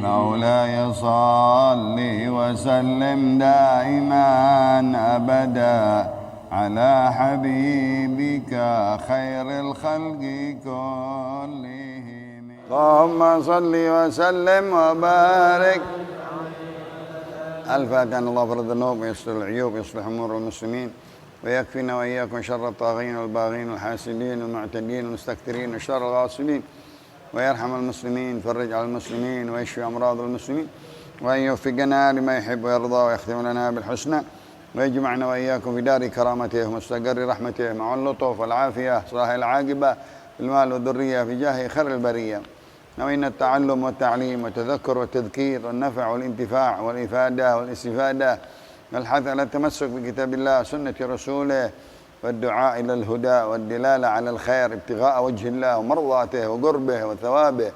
مولاي صل وسلم دائما أبدا على حبيبك خير الخلق كلهم. اللهم صل وسلم وبارك. الفاتحة. الله فرض الذنوب ويستر العيوب ويصلح أمور المسلمين ويكفينا وإياكم شر الطاغين والباغين والحاسدين والمعتدين والمستكثرين وشر الغاصبين، ويرحم المسلمين، فرج على المسلمين ويشفي أمراض المسلمين، وأن يوفقنا لما يحب ويرضى ويختم لنا بالحسنى، ويجمعنا وإياكم في دار كرامته ومستقر رحمته مع اللطف والعافية صلاح العاقبة المال والذرية في جاه خير البرية. نوينا التعلم والتعليم والتذكر والتذكير والنفع والانتفاع والإفادة والاستفادة والحث على التمسك بكتاب الله وسنة رسوله والدعاء إلى الهدى والدلالة على الخير ابتغاء وجه الله ومرضاته وقربه وثوابه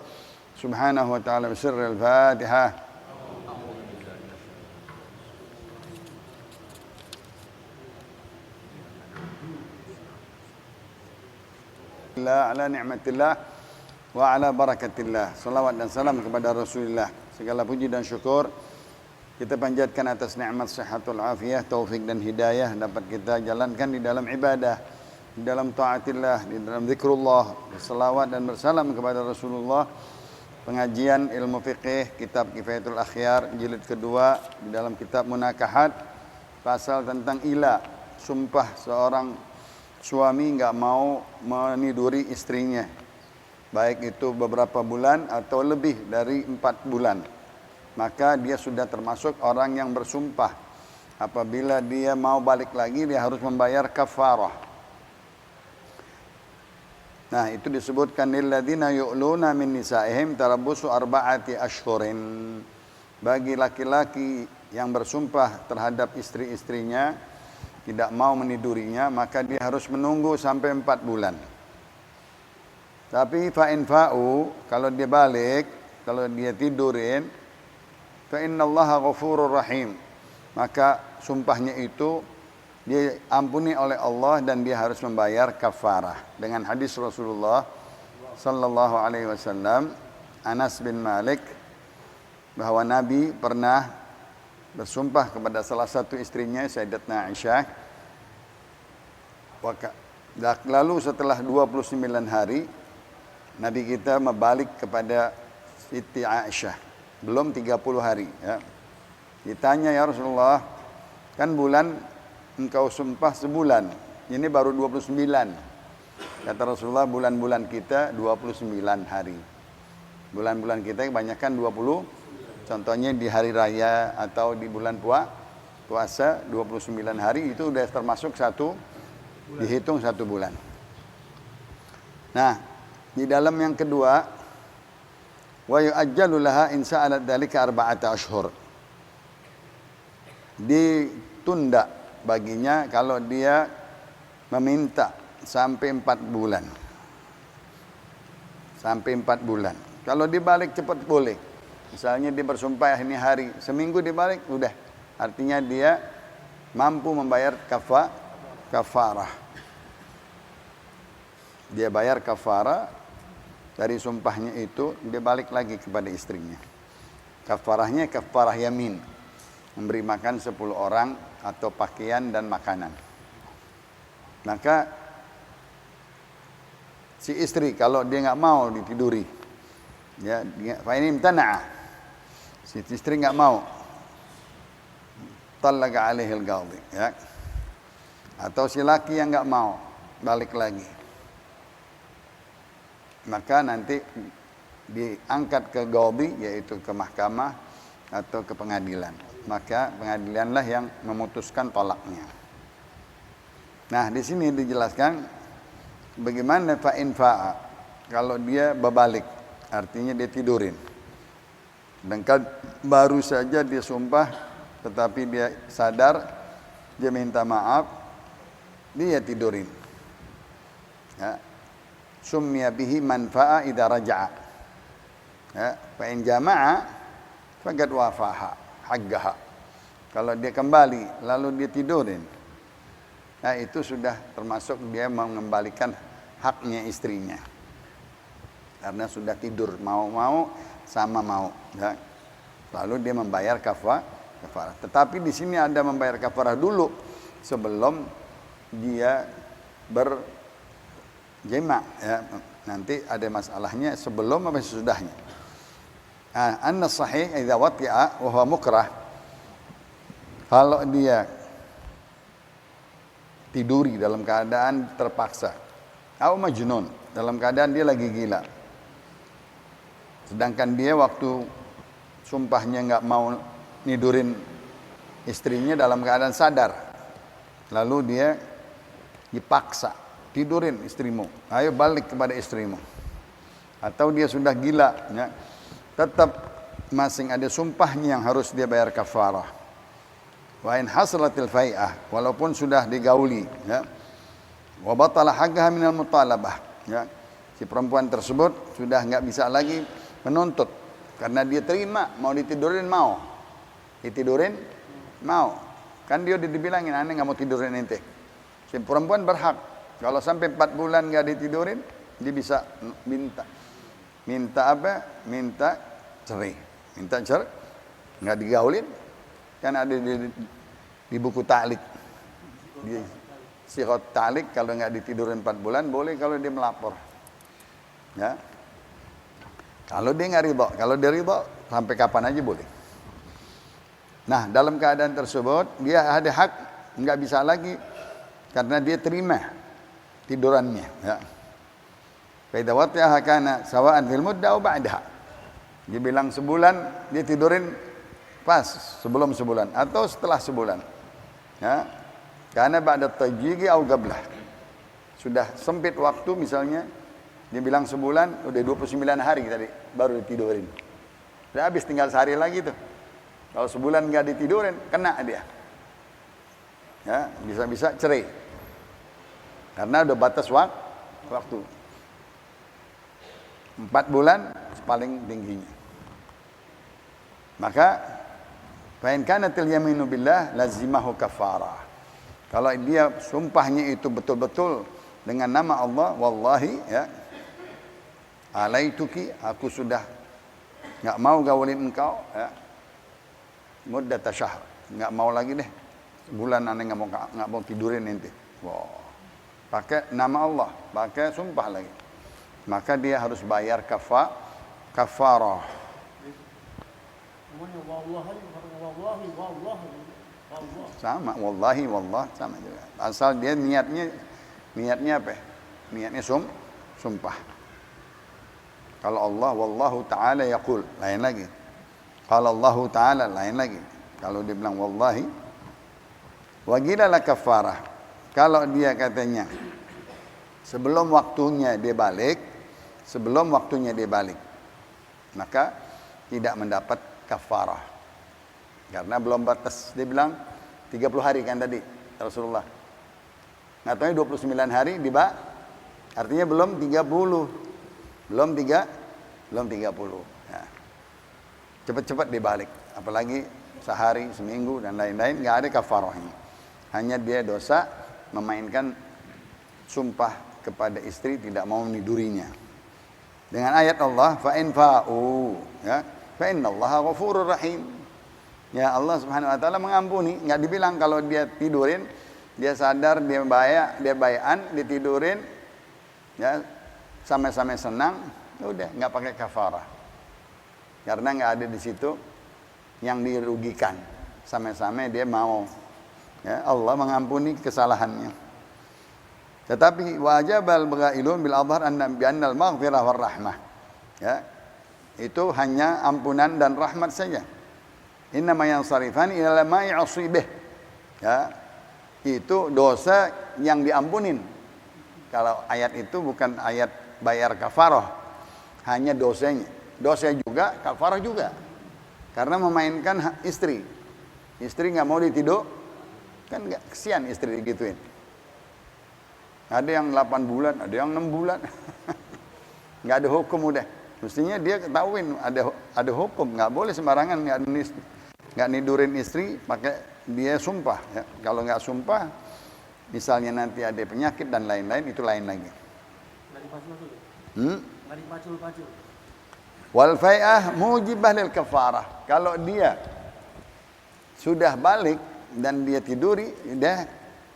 سبحانه وتعالى بسر الفاتحة. على نعمة الله wa ala barakatillah. Salawat dan salam kepada Rasulullah. Segala puji dan syukur kita panjatkan atas nikmat sehatul afiyah, taufik dan hidayah dapat kita jalankan di dalam ibadah, di dalam taatillah, di dalam zikrullah, salawat dan bersalam kepada Rasulullah. Pengajian ilmu fiqih kitab Kifayatul Akhyar jilid kedua di dalam kitab Munakahat, pasal tentang ila, sumpah seorang suami enggak mau meniduri istrinya, baik itu beberapa bulan atau lebih dari 4 bulan, maka dia sudah termasuk orang yang bersumpah. Apabila dia mau balik lagi, dia harus membayar kafarah. Nah, itu disebutkan lilladzina yu'luna min nisaihim tarabbusu arba'ati ashhurin. Bagi laki-laki yang bersumpah terhadap istri-istrinya tidak mau menidurinya, maka dia harus menunggu sampai 4 bulan. Tapi fa'in fa'u, kalau dia balik, kalau dia tidurin, fa'innallaha ghafurur rahim, maka sumpahnya itu dia ampuni oleh Allah dan dia harus membayar kafarah. Dengan hadis Rasulullah sallallahu alaihi wasallam, Anas bin Malik, bahwa Nabi pernah bersumpah kepada salah satu istrinya, Sayyidatna Aisyah. Lalu setelah 29 hari Nabi kita membalik kepada Siti Aisyah, belum 30 hari ya. Ditanya, ya Rasulullah, kan bulan engkau sumpah sebulan, ini baru 29. Kata Rasulullah, bulan-bulan kita 29 hari. Bulan-bulan kita kebanyakan 20, contohnya di hari raya atau di bulan puasa 29 hari itu sudah termasuk dihitung 1 bulan. Nah, di dalam yang kedua, wa yu'ajjalu laha in sa'alat dzalika arba'ata ashhur. Ditunda baginya kalau dia meminta sampai 4 bulan. Sampai 4 bulan. Kalau dibalik cepat boleh. Misalnya dia bersumpah ini hari, seminggu dibalik udah. Artinya dia mampu membayar kafarah. Dia bayar kafarah dari sumpahnya itu, dia balik lagi kepada istrinya. Kafarahnya kafarah yamin, memberi makan 10 orang atau pakaian dan makanan. Maka si istri kalau dia nggak mau ditiduri, ya, fa in imtana'a, si istri nggak mau, talaqa alaihi al-qadhi, ya. Atau si laki yang nggak mau balik lagi, maka nanti diangkat ke qadhi, yaitu ke mahkamah atau ke pengadilan. Maka pengadilanlah yang memutuskan tolaknya. Nah, di sini dijelaskan bagaimana fa'in fa'a, kalau dia berbalik, artinya dia tidurin. Dan baru saja dia sumpah, tetapi dia sadar, dia minta maaf, dia tidurin. Ya. Summiya bihi manfa'a idza raja'a. Ya, fa in jama'a faqad wafaha haqqaha. Kalau dia kembali lalu dia tidurin, nah itu sudah termasuk dia mengembalikan haknya istrinya. Karena sudah tidur, mau-mau sama mau, ya. lalu dia membayar kafarah. Tetapi di sini ada membayar kafarah dulu sebelum dia berjima, ya. Nanti ada masalahnya sebelum atau sesudahnya. Anna sahih idza wati'a wa huwa mukrah, kalau dia tiduri dalam keadaan terpaksa, atau majnun, dalam keadaan dia lagi gila, sedangkan dia waktu sumpahnya nggak mau nidurin istrinya dalam keadaan sadar, lalu dia dipaksa, tidurin istrimu, ayo balik kepada istrimu, atau dia sudah gila, ya, tetap masing ada sumpahnya yang harus dia bayar kafarah. Wa in hasalatil fai'ah, walaupun sudah digauli, ya, wa batala haqqaha minal mutalabah, ya, si perempuan tersebut sudah nggak bisa lagi menuntut karena dia terima, mau ditidurin mau, ditidurin mau, kan dia udah dibilangin aneh nggak mau tidurin ente. Si perempuan berhak kalau sampai 4 bulan nggak ditidurin, dia bisa minta apa? Minta cerai, nggak digaulin, kan ada di buku ta'lik, di sighah ta'lik, kalau nggak ditidurin 4 bulan boleh kalau dia melapor, ya. Kalau dia nggak ridho, kalau dia ridho sampai kapan aja boleh. Nah, dalam keadaan tersebut dia ada hak, nggak bisa lagi karena dia terima tidurannya, ya. Fa idza wati'aha kana sawa'an fil muddah aw ba'daha. Dia bilang sebulan, dia tidurin pas sebelum sebulan atau setelah sebulan, ya. Karena ba'da tajigi aw qablah, sudah sempit waktu, misalnya dia bilang sebulan, udah 29 hari tadi baru ditidurin, udah habis tinggal sehari lagi tuh. Kalau sebulan nggak ditidurin, kena dia, ya, bisa-bisa cerai karena udah batas waktu 4 bulan paling tingginya. Maka fa in kanatil yaminu billah lazimahu kafarah. Kalau dia sumpahnya itu betul-betul dengan nama Allah, wallahi, ya, alaituki, aku sudah nggak mau gaulin engkau, ya, muddat syahr, nggak mau lagi deh, sebulan aneh nggak mau tidurin ente. Wow. Pakai nama Allah, pakai sumpah lagi, maka dia harus bayar kafarah. Sama, wallahi, wallah, sama juga. Asal dia niatnya apa? Niatnya sumpah. Kalau Allah, wallahu ta'ala yaqul, lain lagi. Kalau Allah ta'ala, lain lagi. Kalau dia bilang wallahi, wa qila la kafarah. Kalau dia katanya sebelum waktunya dia balik, maka tidak mendapat kafarah. Karena belum batas, dia bilang 30 hari kan tadi Rasulullah. Ngatanya 29 hari artinya belum 30. Belum 30. Ya. Cepat-cepat dibalik, apalagi sehari, seminggu dan lain-lain, nggak ada kafarahnya. Hanya dia dosa memainkan sumpah kepada istri, tidak mau menidurinya. Dengan ayat Allah, fa in fa'u, ya, fa innallaha ghafurur rahim. Ya, Allah Subhanahu wa taala mengampuni, nggak dibilang kalau dia tidurin, dia sadar, dia bayan, ditidurin, ya, sama-sama senang, udah nggak pakai kafarah. Karena nggak ada di situ yang dirugikan. Sama-sama dia mau. Ya, Allah mengampuni kesalahannya. Tetapi wajibal baghailun bil adhar anna bi annal maghfirah war rahmah. Ya. Itu hanya ampunan dan rahmat saja. Innama yansarifani ila ma ya'sibih. Ya. Itu dosa yang diampunin. Kalau ayat itu bukan ayat bayar kafarah, hanya dosanya. Dosa juga, kafarah juga. Karena memainkan istri. Istri nggak mau ditidur, kan nggak, kesian istri digituin. Ada yang 8 bulan, ada yang 6 bulan. Nggak ada hukum udah. Mestinya dia ketahuin ada hukum, nggak boleh sembarangan nggak nidurin istri pakai dia sumpah. Ya. Kalau nggak sumpah, misalnya nanti ada penyakit dan lain-lain, itu lain lagi. Wal fai'ah mujibah lil kafarah. Kalau dia sudah balik dan dia tiduri,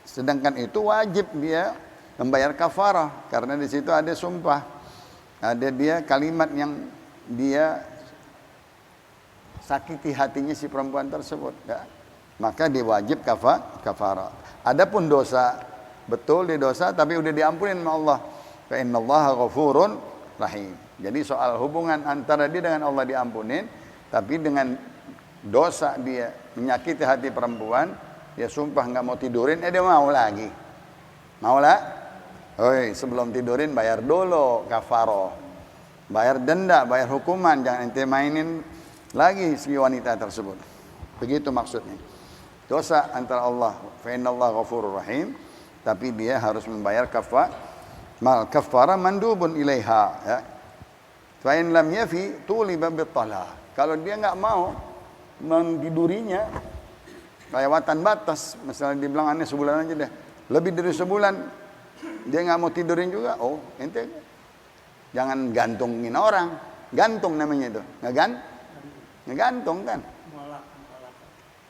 sedangkan itu wajib dia membayar kafarah karena di situ ada sumpah, ada dia kalimat yang dia sakiti hatinya si perempuan tersebut, ya. Maka dia wajib kafarah. Adapun dosa, betul dia dosa tapi udah diampunin sama Allah. Fa innallaha ghafurun rahim. Jadi soal hubungan antara dia dengan Allah diampunin, tapi dengan dosa dia menyakiti hati perempuan, dia sumpah nggak mau tidurin, dia mau lagi. Mau lah? Oi, sebelum tidurin bayar dulu kafaroh. Bayar denda, bayar hukuman, jangan ente mainin lagi si wanita tersebut. Begitu maksudnya. Dosa antara Allah, fa innallaha ghafurur rahim, tapi dia harus membayar kafara mandubun ilaiha, ya. Fa in lam yafi tuliba bitalaq. Kalau dia enggak mau mentidurinya lewatan batas, misalnya dibilang aneh sebulan aja deh, lebih dari sebulan dia enggak mau tidurin juga, oh ente jangan gantungin orang, gantung namanya itu, ngegantung kan.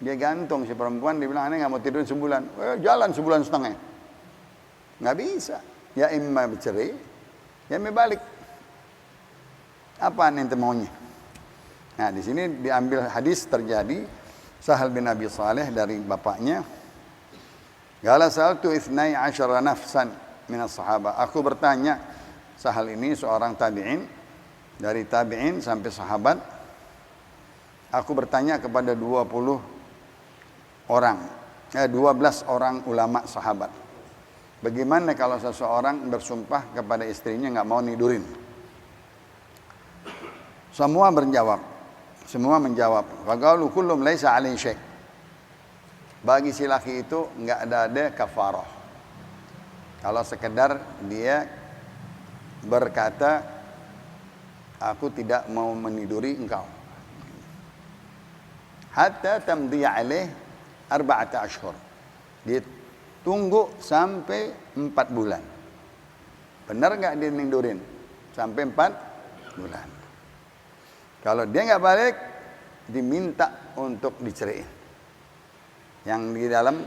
Dia gantung si perempuan, dia bilang aneh nggak mau tidur sebulan, jalan sebulan setengah, nggak bisa. Ya imma bercerai, ya balik. Apa ente maunya? Nah di sini diambil hadis terjadi Sahal bin Abi Saleh dari bapaknya. Qala sa'altu 12 nafsan minas sahabah. Aku bertanya, Sahal ini seorang tabi'in, dari tabi'in sampai sahabat. Aku bertanya kepada 12 orang ulama sahabat. Bagaimana kalau seseorang bersumpah kepada istrinya nggak mau nidurin? Semua menjawab. Faqalu kullum laisa alaihi syai'. Bagi si laki itu nggak ada kafarah. Kalau sekedar dia berkata, aku tidak mau meniduri engkau. Hatta tamdiya alaih 4 ashhur. Dia tunggu sampai 4 bulan. Benar nggak dia nidurin? Sampai 4 bulan. Kalau dia nggak balik, diminta untuk diceraiin. Yang di dalam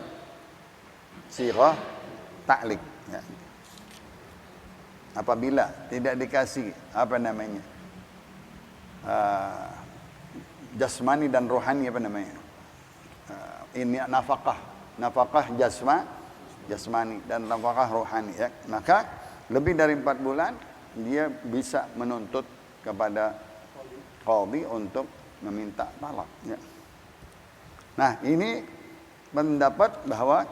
sighah ta'liq, ya. Apabila tidak dikasih apa namanya, jasmani dan rohani, apa namanya, ini nafkah jasmani dan nafkah rohani, ya. Maka lebih dari 4 bulan dia bisa menuntut kepada qadhi untuk meminta talak, ya. Nah ini pendapat bahwa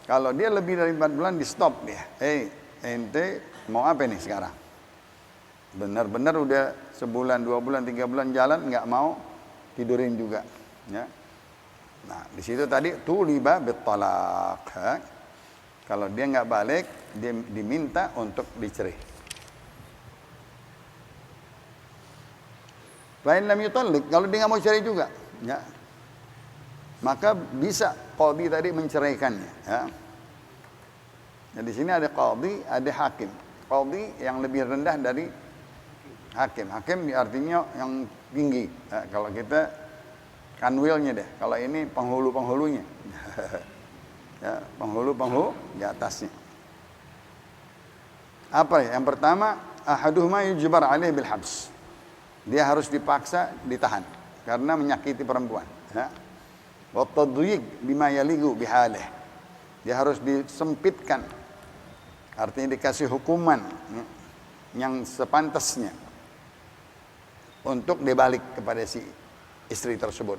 kalau dia lebih dari 4 bulan di stop dia. Ente mau apa nih sekarang? Benar-benar udah sebulan, 2 bulan, 3 bulan jalan nggak mau tidurin juga, ya. Nah di situ tadi tuliba bitalaq. Kalau dia nggak balik, dia diminta untuk dicerai. Lain lam yutalliq, kalau dia nggak mau cerai juga, ya, maka bisa qadhi tadi menceraikannya, ya. Nah, di sini ada qadhi, ada hakim. Qadhi yang lebih rendah dari hakim. Hakim artinya yang tinggi. Ya, kalau kita kanwilnya deh. Kalau ini penghulu-penghulunya. Ya, penghulu di atasnya. Apa ya? Yang pertama, ahaduhuma yujbar alaih bil habs. Dia harus dipaksa ditahan karena menyakiti perempuan, ya. Wa tadyiq bima yaligu bihalih. Dia harus disempitkan. Artinya dikasih hukuman yang sepantasnya untuk dibalik kepada si istri tersebut.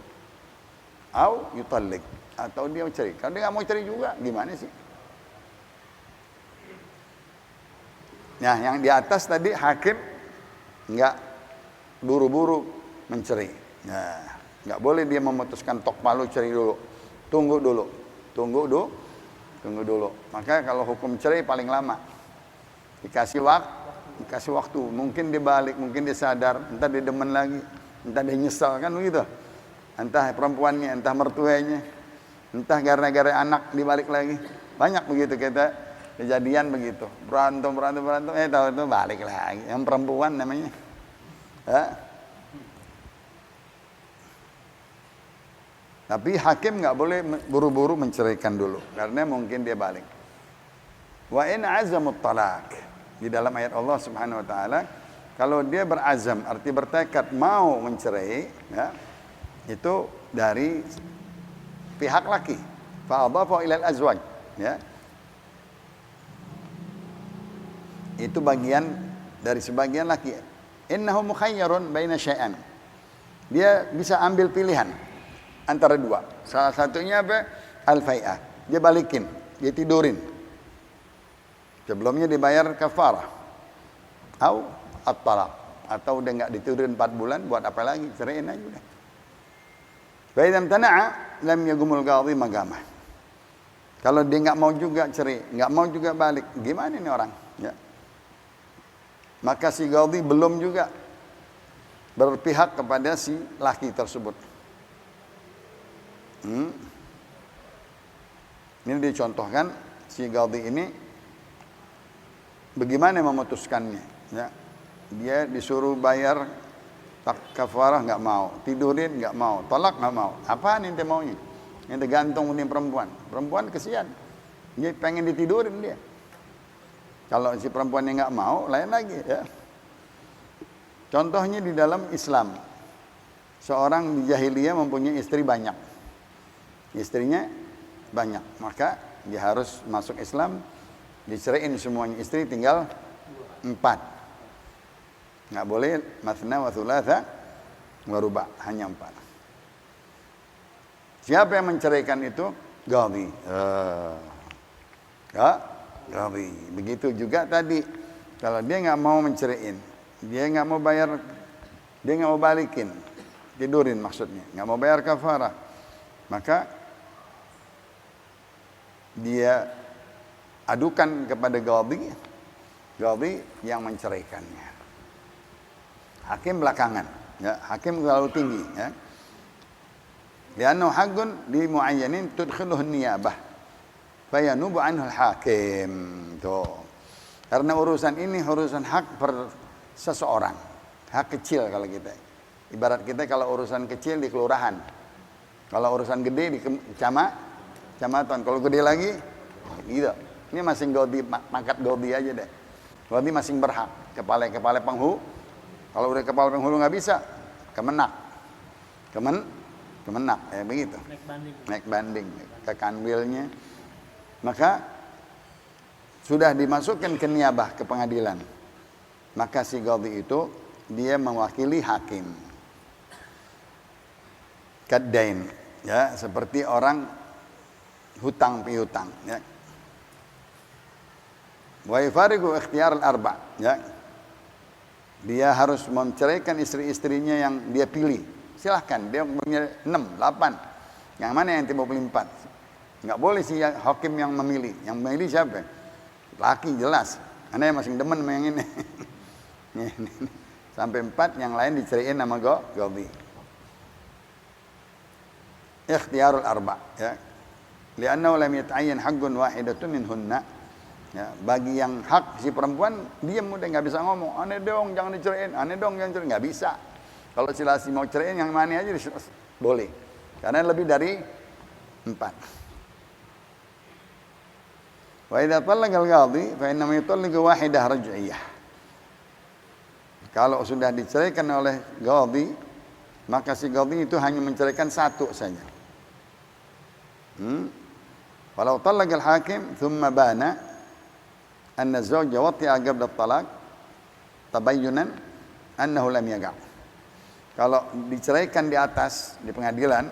Au yutallik, atau dia cerai. Kalau dia nggak mau cerai juga, gimana sih? Nah, yang di atas tadi hakim nggak buru-buru mencerai. Nah, nggak boleh dia memutuskan tok palu cerai dulu. Tunggu dulu. Maka kalau hukum cerai paling lama dikasih waktu. Mungkin dia balik, mungkin dia sadar, entah dia demen lagi, entah dia nyesal, kan begitu. Entah perempuannya, entah mertuanya, entah gara-gara anak dibalik lagi. Banyak begitu kita kejadian begitu. Berantem, tahu itu balik lagi. Yang perempuan namanya. Ya. Tapi hakim nggak boleh buru-buru menceraikan dulu, karena mungkin dia balik. Wa in azamut talak, di dalam ayat Allah Subhanahu Wa Taala, kalau dia berazam, arti bertekad mau mencerai, ya, itu dari pihak laki. Fa adhafa ila al-azwaj, ya. Itu bagian dari sebagian laki. Innahu mukhayyarun baina syai'an. Dia bisa ambil pilihan antara dua. Salah satunya apa? Al-fai'ah. Dia balikin, dia tidurin. Sebelumnya dibayar kafarah. Atau at-talaq. Atau udah enggak ditidurin 4 bulan, buat apa lagi? Ceraiin aja udah. Fa idza tana'a lam yagumul qadhi magamah. Kalau dia enggak mau juga cerai, enggak mau juga balik, gimana ini orang? Ya. Maka si qadhi belum juga berpihak kepada si laki tersebut. Ini dicontohkan si qadhi ini bagaimana memutuskannya, ya. Dia disuruh bayar kafarah nggak mau, tidurin nggak mau, tolak nggak mau. Apaan ente maunya? Ente gantung nih perempuan. Perempuan kesian, dia pengen ditidurin dia. Kalau si perempuannya nggak mau, lain lagi, ya. Contohnya di dalam Islam, seorang di jahiliyah mempunyai istri banyak, istrinya banyak, maka dia harus masuk Islam, diceraiin semuanya istri, tinggal 4. Nggak boleh mathna wa thulatha wa ruba', hanya 4. Siapa yang menceraikan itu? Qadhi. Qadhi. Begitu juga tadi, kalau dia nggak mau menceraiin, dia nggak mau bayar, dia nggak mau balikin, tidurin maksudnya, nggak mau bayar kafarah, maka dia adukan kepada qadhi, qadhi yang menceraikannya. Hakim belakangan, ya, hakim terlalu tinggi, ya. Li'annahu haqqun li mu'ayyanin tudkhiluhu an-niyabah fayanubu anhu al-hakim. Tuh. Karena urusan ini urusan hak per seseorang, hak kecil kalau kita. Ibarat kita kalau urusan kecil di kelurahan. Kalau urusan gede di kecamatan. Kalau gede lagi, gitu. Ini masing qadhi, pangkat qadhi aja deh. Qadhi masing berhak. Kepala penghulu. Kalau udah kepala penghulu nggak bisa, kemenak, ya begitu. Naik banding, ke kanwilnya. Maka sudah dimasukkan ke niyabah, ke pengadilan. Maka si qadhi itu dia mewakili hakim. Kaddain, ya, seperti orang hutang piutang, ya. Wa yafariqu ikhtiyar al-arba', ya. Dia harus menceraikan istri-istrinya yang dia pilih. Silahkan, dia punya 6, 8. Yang mana yang tiba 4? Enggak boleh si hakim yang memilih. Yang memilih siapa? Laki jelas. Karena yang masing demen sama yang ini. Sampai 4, yang lain diceraiin sama qadhi. Ikhtiyarul arba', ya. Li'annahu lam yata'ayyan haqqun wahidatun minhunna. Ya, bagi yang hak si perempuan diam udah nggak bisa ngomong, aneh dong jangan diceraiin, aneh dong jangan diceraiin, nggak bisa. Kalau si laki mau ceraiin yang mana aja boleh, karena lebih dari 4. Wa idza talaqa al-qadhi fa innama yutalliqu wahidah raj'iyah. Kalau sudah diceraikan oleh qadhi, maka si qadhi itu hanya menceraikan 1 saja. Walau talaqa al-hakim thumma bana anna zawja wati'a qabla at-talaq tabayyunan annahu lam yaqa'. Kalau diceraikan di atas di pengadilan,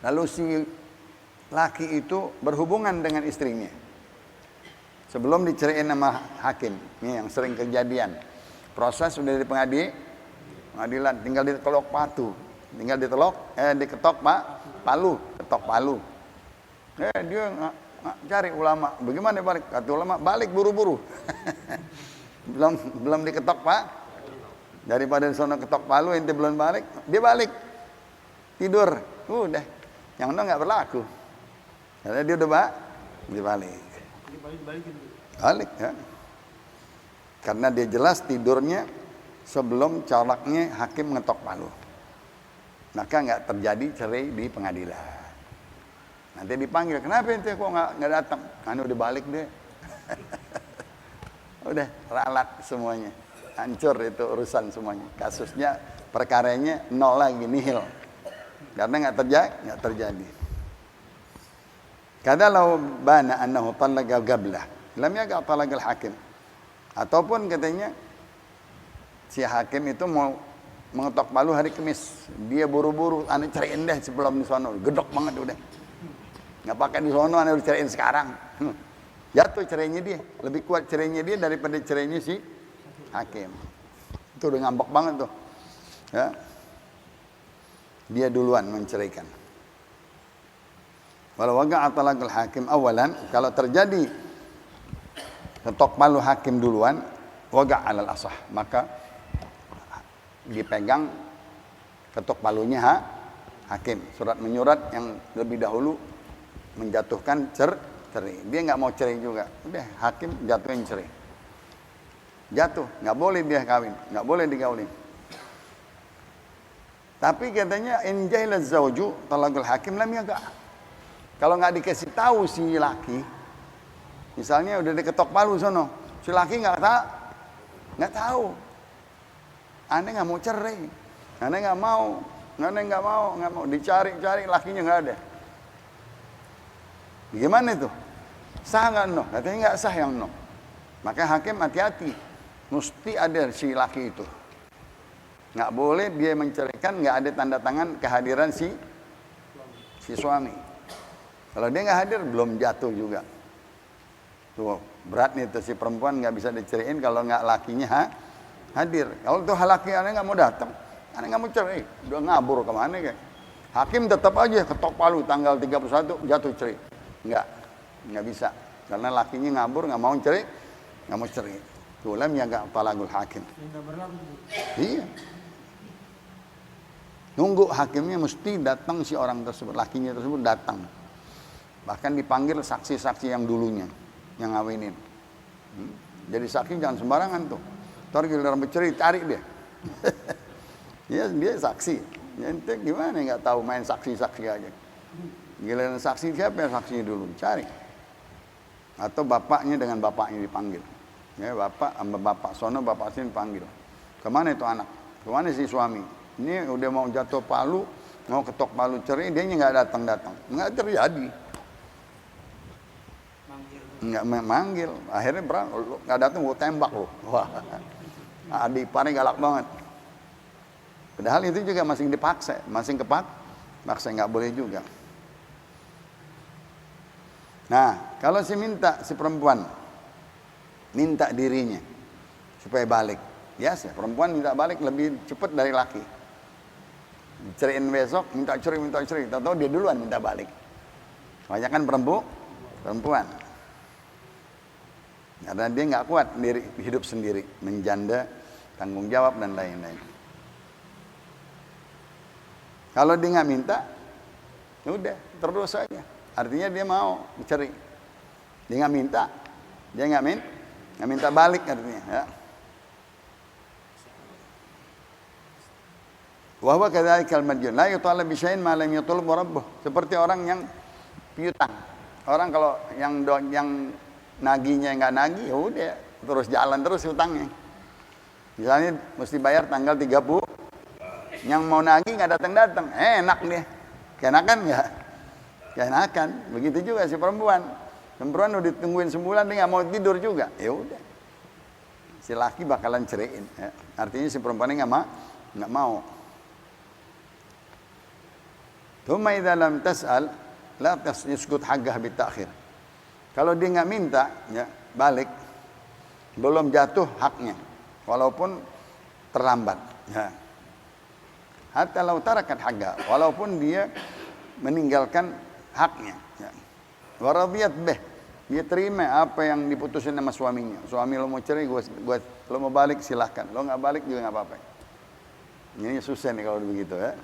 lalu si laki itu berhubungan dengan istrinya sebelum diceraiin sama hakim, ini yang sering kejadian. Proses sudah di pengadilan, tinggal ditelok patu, tinggal diketok palu, ketok palu. Dia cari ulama, bagaimana balik? Kata ulama, balik buru-buru. belum diketok pak, daripada di sana ketok palu, ente belum balik, dia balik, tidur, udah, yang itu nggak berlaku. Karena dia udah dibalik. Balik, ya. Karena dia jelas tidurnya sebelum colaknya hakim ngetok palu. maka nggak terjadi cerai di pengadilan. Nanti dipanggil, kenapa ente kok nggak datang? Anu udah balik deh. Udah ralat semuanya, hancur itu urusan semuanya. Kasusnya, perkaranya nol lagi, nihil. Karena nggak terjadi. Kada law bana annahu talaqa qablah, lam yaqa talaqal hakim. Ataupun katanya si hakim itu mau mengetok palu hari Kamis, dia buru-buru, ane ceraiin deh sebelum di sono, gedok banget udah. Nggak pakai di sono, ane udah ceraiin sekarang. Jatuh cerainya dia, lebih kuat cerainya dia daripada cerainya si hakim. Itu udah ngambek banget tuh. Ya. Dia duluan menceraikan. Walau waqa'a talaqul hakim awalan, kalau terjadi ketok palu hakim duluan, waqa'a 'alal asah, maka dipegang ketok palunya hakim. Surat menyurat yang lebih dahulu menjatuhkan cerai. Dia nggak mau cerai juga, udah hakim jatuhin cerai. Jatuh, nggak boleh dia kawin, nggak boleh digaulin. Tapi katanya in jahila zawju talaqul hakim lam yaqa. Kalau nggak dikasih tahu si laki, misalnya udah diketok palu sono, si laki nggak tahu. Ane nggak mau cerai, ane nggak mau dicari lakinya nggak ada. Gimana itu? Sah nggak no? Katanya nggak sah yang no. Maka hakim hati-hati, mesti ada si laki itu. Nggak boleh dia menceraikan nggak ada tanda tangan kehadiran si suami. Kalau dia nggak hadir belum jatuh juga. Tuh berat nih tuh si perempuan nggak bisa diceraiin kalau nggak lakinya hadir. Kalau tuh laki aneh nggak mau datang, aneh nggak mau cerai, udah ngabur kemana kayak. Hakim tetap aja ketok palu tanggal 31 jatuh cerai. Nggak bisa. Karena lakinya ngabur nggak mau cerai. Tuh lam yaqa talaqul hakim. Iya. Nunggu hakimnya mesti datang si orang tersebut, lakinya tersebut datang. Bahkan dipanggil saksi-saksi yang dulunya, yang ngawinin. Jadi saksi jangan sembarangan tuh. Ntar giliran bercerai, tarik dia. Ya, dia saksi. Ya, ente gimana nggak tahu main saksi-saksi aja. Giliran saksi siapa yang saksinya dulu? Cari. Atau bapaknya dengan bapaknya dipanggil. Ya, bapak sama bapak sono, bapak sini dipanggil. Kemana itu anak? Kemana si suami? Ini udah mau jatuh palu, mau ketok palu cerai, dia nggak datang. Nggak terjadi. Nggak manggil. Akhirnya nggak datang, gue tembak lo. Wah, adik paling galak banget. Padahal itu juga masih dipaksa, paksa nggak boleh juga. Nah, kalau si perempuan minta dirinya supaya balik, ya sih, perempuan minta balik lebih cepat dari laki. Ceraiin besok, minta cerai, tahu dia duluan minta balik. Kebanyakan perempuan. Karena dia nggak kuat hidup sendiri, menjanda, tanggung jawab dan lain-lain. Kalau dia nggak minta, ya udah terus aja. Artinya dia mau cerai. Dia nggak minta balik artinya. Ya. Wa huwa kadzalika al-madjun la yutalab bi syai'in ma lam yatlub rabbuh. Seperti orang yang piutang. Orang kalau yang naginya nggak nagih, ya udah terus jalan terus hutangnya. Misalnya mesti bayar tanggal 30. Yang mau nagih nggak datang, enak dia. Keenakan nggak? Keenakan. Begitu juga si perempuan. Perempuan udah ditungguin sebulan dia nggak mau tidur juga. Ya udah. Si laki bakalan ceraiin. Ya. Artinya si perempuannya nggak mau. Thumma idza lam tas'al la yaskut haqqah bitakhir. Kalau dia nggak minta, ya, balik belum jatuh haknya, walaupun terlambat. Ya. Hatta law tarakat haqqa, walaupun dia meninggalkan haknya. Ya. Wa radiyat bih, dia terima apa yang diputusin sama suaminya. Suami lo mau cerai, gua lo mau balik silahkan. Lo nggak balik juga nggak apa-apa. Ini susah nih kalau begitu ya.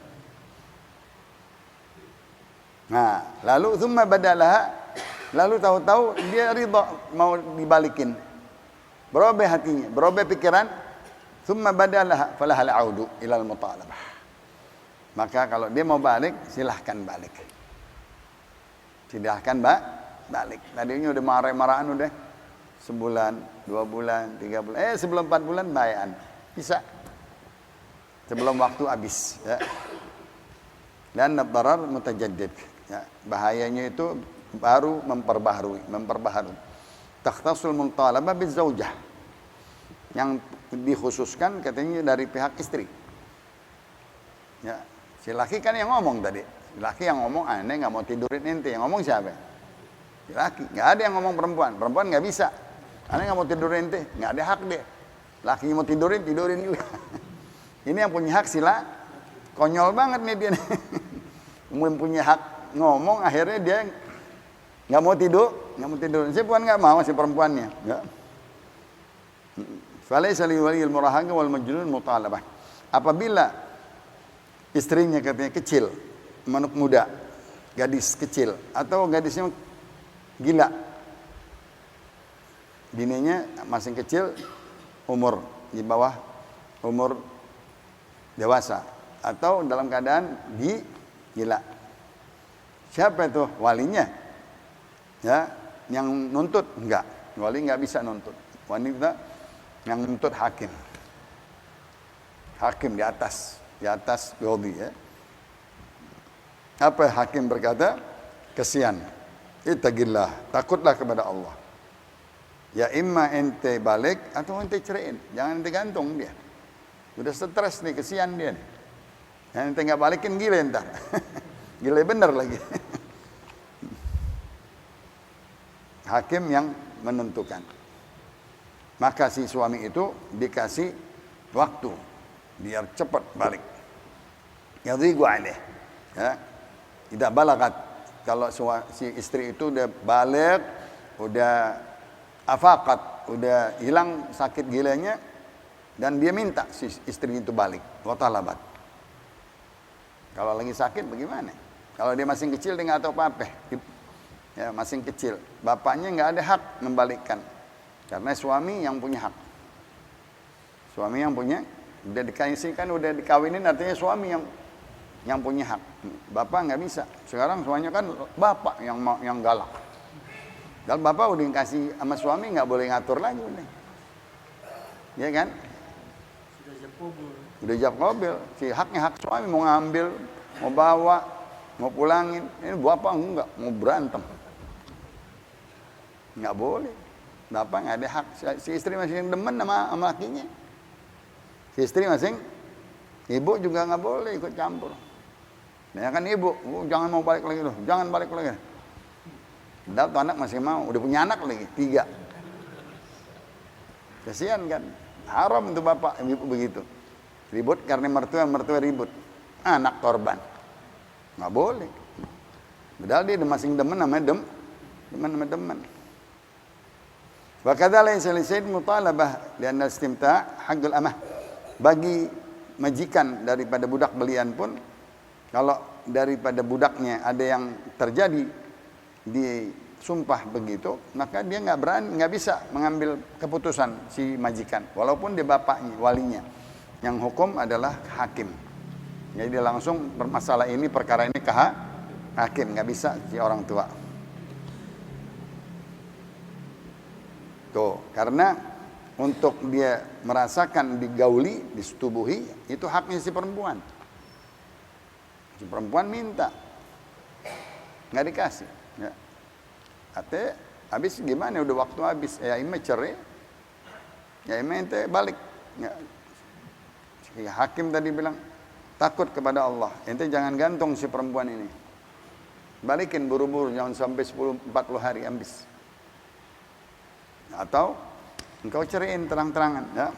Nah, lalu thumma badalaha, lalu tahu-tahu dia ridha mau dibalikin. Berubah hatinya, berubah pikiran, thumma badalaha falahal audu ilal mutalabah. Maka kalau dia mau balik, silahkan balik. Silahkan balik. Tadinya udah marah-marahan udah sebulan, 2 bulan, 3 bulan. Sebelum 4 bulan bayan. Bisa. Sebelum waktu habis. Ya. Dan darar mutajaddid. Ya. Bahayanya itu baru memperbaharui. Takhtasul muntalabah bizaujah. Yang dikhususkan katanya dari pihak istri. Ya. Si laki kan yang ngomong tadi. Si laki yang ngomong, aneh nggak mau tidurin ente. Yang ngomong siapa? Si laki. Nggak ada yang ngomong perempuan. Perempuan nggak bisa. Aneh nggak mau tidurin ente. Nggak ada hak dia. Laki mau tidurin juga. Ini yang punya hak sila. Konyol banget nih dia. Yang punya hak ngomong, akhirnya dia nggak mau tidur. Si perempuan nggak mau, si perempuannya. Ya. Falaysa li waliyil murahaqa wal majnun mutalabah. Apabila istrinya katanya kecil, manuk muda, gadis kecil, atau gadisnya gila, bininya masih kecil, umur di bawah umur dewasa, atau dalam keadaan gila. Siapa itu walinya? Ya, yang nuntut enggak, wali enggak bisa nuntut. Wanita yang nuntut hakim di atas qadhi ya. Apa hakim berkata? Kesian. Ittaqillah, takutlah kepada Allah. Ya imma ente balik atau ente ceraiin. Jangan ente gantung dia. Udah stres nih, kesian dia nih. Yang ente enggak balikin gila entar. Gila bener lagi. Hakim yang menentukan. Maka si suami itu dikasih waktu biar cepat balik. Yadhiqu alaih. Ya. Tidak balagat. Kalau si istri itu udah balik, udah afaqat, udah hilang sakit gilanya, dan dia minta si istri itu balik. Wa talabat. Kalau lagi sakit bagaimana? Kalau dia masih kecil dia nggak tahu apa-apa. Ya, masih kecil. Bapaknya nggak ada hak membalikkan. Karena suami yang punya hak. Suami yang punya, udah dikasihkan, udah dikawinin, artinya suami yang punya hak. Bapak nggak bisa. Sekarang suaminya kan bapak yang galak. Dan bapak udah dikasih sama suami nggak boleh ngatur lagi udah. Ya kan? Udah jab kabul. Si haknya hak suami, mau ngambil, mau bawa, mau pulangin. Ini bapak enggak, mau berantem. Nggak boleh. Bapak nggak ada hak. Si istri masih demen sama lakinya. Si istri masing, ibu juga nggak boleh ikut campur. Nah kan ibu, jangan mau balik lagi loh, jangan balik lagi. Padahal tuh anak masih mau, udah punya anak lagi, 3. Kasihan kan, haram untuk bapak ibu begitu. Ribut karena mertua ribut. Anak korban, nggak boleh. Padahal dia masing demen namanya demen. Wa kadzalika laysa mutalabah lianna istimta' haqqul amah. Bagi majikan daripada budak belian pun, kalau daripada budaknya ada yang terjadi disumpah begitu, maka dia nggak bisa mengambil keputusan si majikan, walaupun dia bapaknya, walinya. Yang hukum adalah hakim. Jadi dia langsung bermasalah ini, perkara ini ke hakim, nggak bisa si orang tua. Tuh, karena untuk dia merasakan digauli, disetubuhi, itu haknya si perempuan. Si perempuan minta, nggak dikasih. Ya. Ate, habis gimana? Udah waktu habis. Ya ima cerai, ya ima ente balik. Ya. Si hakim tadi bilang, takut kepada Allah. Ente jangan gantung si perempuan ini. Balikin buru-buru, jangan sampai 40 hari habis. Atau engkau ceraiin terang-terangan, ya.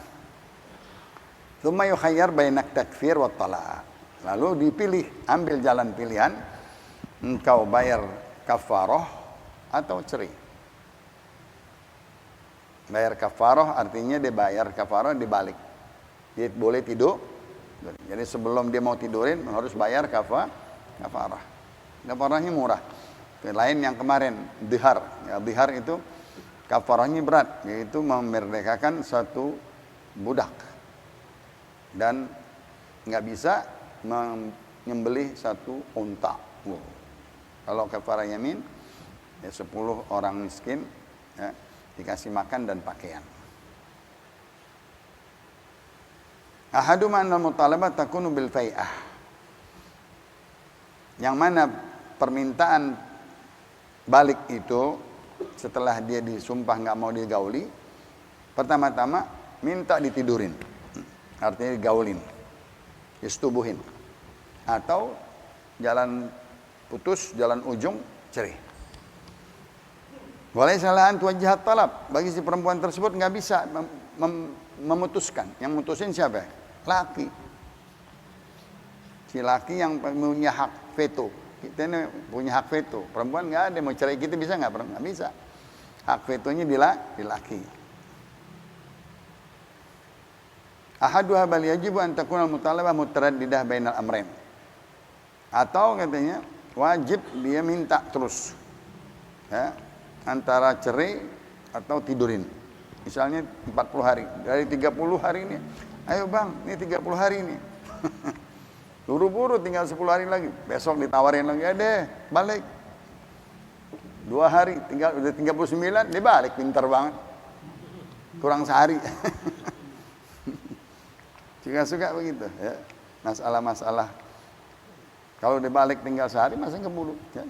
Tsumma yukhayyar bainak takfir wa talaq. Lalu dipilih, ambil jalan pilihan, engkau bayar kafarah atau cerai. Bayar kafarah artinya dia bayar kafarah dibalik. Dia boleh tidur. Jadi sebelum dia mau tidurin harus bayar kafarah. Kafarahnya murah. Lain yang kemarin dihar. Ya, dihar itu kafarahnya berat, yaitu memerdekakan satu budak. Dan nggak bisa nyembelih 1 unta. Wow. Kalau kafarah yamin ya 10 orang miskin ya, dikasih makan dan pakaian. Ahaduma annal mutalabah takunu bil fai'ah. Yang mana permintaan balik itu setelah dia disumpah nggak mau digauli, pertama-tama minta ditidurin, artinya digaulin, disetubuhin, atau jalan putus, jalan ujung, cerai. Walaysa laha an tuwajjihat talab, bagi si perempuan tersebut nggak bisa memutuskan. Yang mutusin siapa? Laki. Si laki yang punya hak veto. Kita ini punya hak veto. Perempuan nggak ada, mau cerai kita bisa nggak? Nggak bisa. Hak vetonya di laki. Ahaduha bal yajibu an takuna al-mutalabah mutaraddidah bainal amrayn. Atau katanya wajib dia minta terus. Ya, antara cerai atau tidurin. Misalnya 40 hari. Dari 30 hari ini, ayo bang, ini 30 hari ini. Buru-buru tinggal 10 hari lagi. Besok ditawarin lagi, ya deh, balik. 2 hari, tinggal udah 39, dia balik, pintar banget. Kurang sehari. Suka-suka begitu ya. Masalah-masalah. Kalau dia balik tinggal sehari, masa keburu. Ya.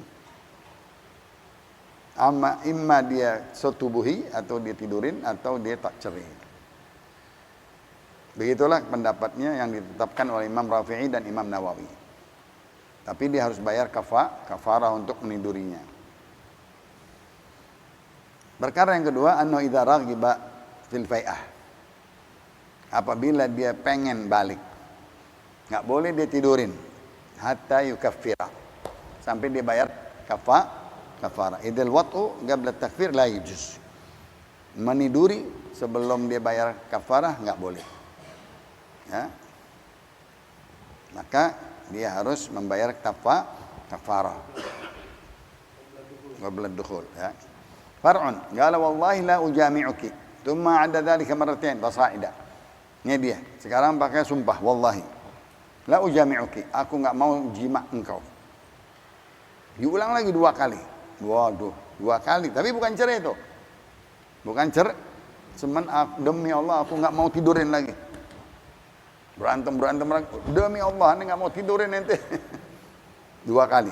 Imma dia setubuhi, atau dia tidurin, atau dia tak cerai. Begitulah pendapatnya yang ditetapkan oleh Imam Rafi'i dan Imam Nawawi. Tapi dia harus bayar kafarah untuk menidurinya. Perkara yang kedua, annahu idza raghiba fil fai'ah. Apabila dia pengen balik, nggak boleh dia tidurin hatta yukaffira, sampai dia bayar kafarah. Idil wat'u qabla takfir la yujuz. Meniduri sebelum dia bayar kafarah nggak boleh. Ya. Maka dia harus membayar kafarah. Qabla dukhul, ya. Far'un, qala wallahi la ujami'uki. Tsumma 'adda dzalika marratain fasa'ida. Ini dia. Sekarang pakai sumpah, wallahi la ujami'uki, aku enggak mau jima engkau. Diulang lagi 2 kali. Waduh, 2 kali, tapi bukan cerai itu. Bukan cerai. Demi Allah aku enggak mau tidurin lagi. Berantem demi Allah ini nggak mau tidurin ente. 2 kali.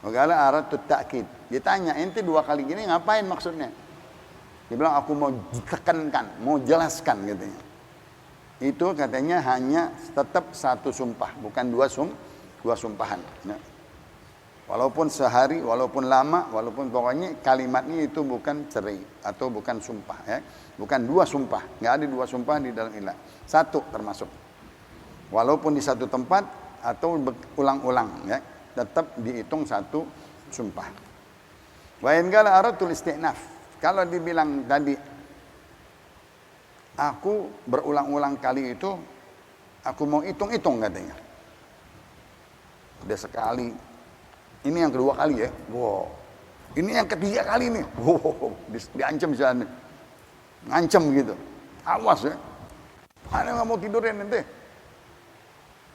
Ogala aradtu ta'kid. Ditanya ente 2 kali gini ngapain maksudnya? Dia bilang aku mau ditekankan, mau jelaskan katanya. Itu katanya hanya tetap 1 sumpah, bukan 2 sumpahan. Ya. Walaupun sehari, walaupun lama, walaupun pokoknya kalimatnya itu bukan cerai atau bukan sumpah. Ya. Bukan 2 sumpah, nggak ada 2 sumpah di dalam ilah. 1 termasuk. Walaupun di 1 tempat atau ulang-ulang, ya, tetap dihitung 1 sumpah. Wa in qala aratul istinaf. Kalau dibilang tadi, aku berulang-ulang kali itu, aku mau hitung-hitung katanya. Udah sekali, ini yang kedua kali ya. Wow. Ini yang ketiga kali nih. Wow. Diancam sana. Ngancam gitu. Awas ya. Ana nggak mau tidurin nanti.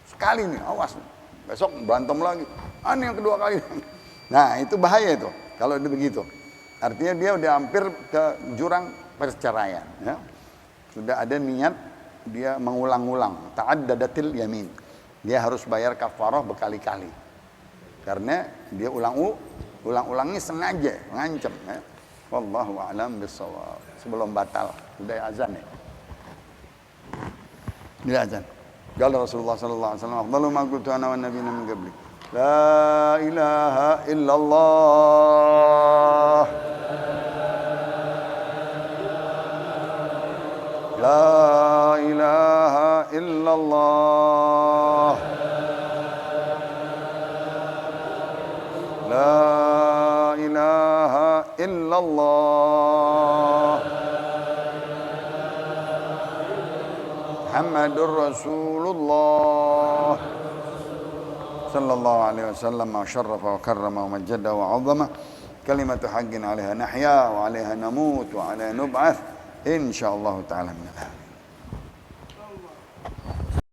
Sekali nih, awas. Besok berantem lagi. Ana yang kedua kali. Nah, itu bahaya itu. Kalau dia begitu. Artinya dia udah hampir ke jurang perceraian. Ya. Sudah ada niat dia mengulang-ulang. Ta'addadatil yamin. Dia harus bayar kafarah berkali-kali. Karena dia ulang-ulangnya sengaja ngancam. Ya. Wallahu a'lam bissawab. Sebelum batal, udah azan ya. Udah azan. Qala Rasulullah sallallahu alaihi wasallam, "Afdalu ma qultu ana wan nabiyuna min qabli. La ilaha illallah. La ilaha illallah. La ilaha illallah. Muhammadur Rasulullah sallallahu alaihi wasallam wa syarrafa wa karrama wa majjada wa 'azzama kalimatu haqqin 'alaiha nahya wa 'alaiha namut wa 'alaiha nub'ats insyaallah ta'ala min al